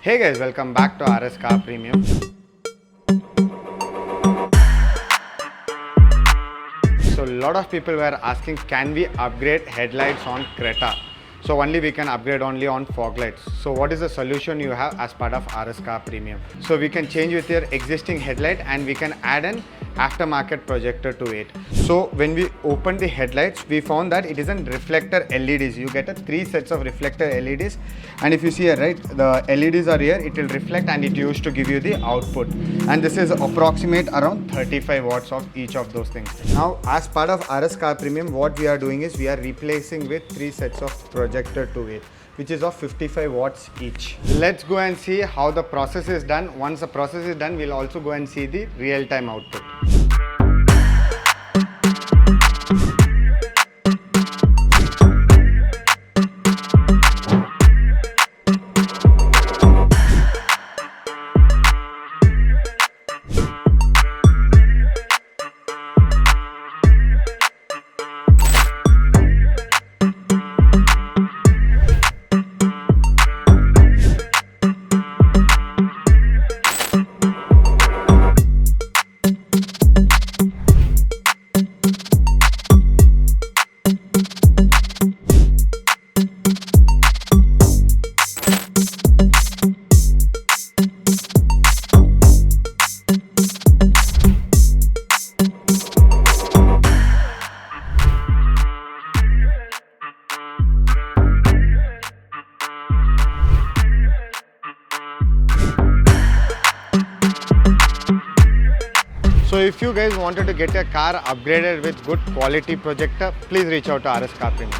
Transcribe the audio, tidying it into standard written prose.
Hey guys, welcome back to RS Car Premium. So a lot of people were asking, can we upgrade headlights on Creta? So only we can upgrade only on fog lights. So what is the solution you have as part of RS Car Premium? So we can change with your existing headlight and we can add an aftermarket projector to it. So when we open the headlights, we found that it isn't reflector LEDs. You get 3 sets of reflector LEDs, and if you see here, right, the LEDs are here, it will reflect and it used to give you the output. And this is approximate around 35 watts of each of those things. Now as part of RS Car Premium, what we are doing is we are replacing with 3 sets of projector to it, which is of 55 watts each. Let's go and see how the process is done. Once the process is done, we'll also go and see the real-time output. So if you guys wanted to get a car upgraded with good quality projector, please reach out to RS Car Premium.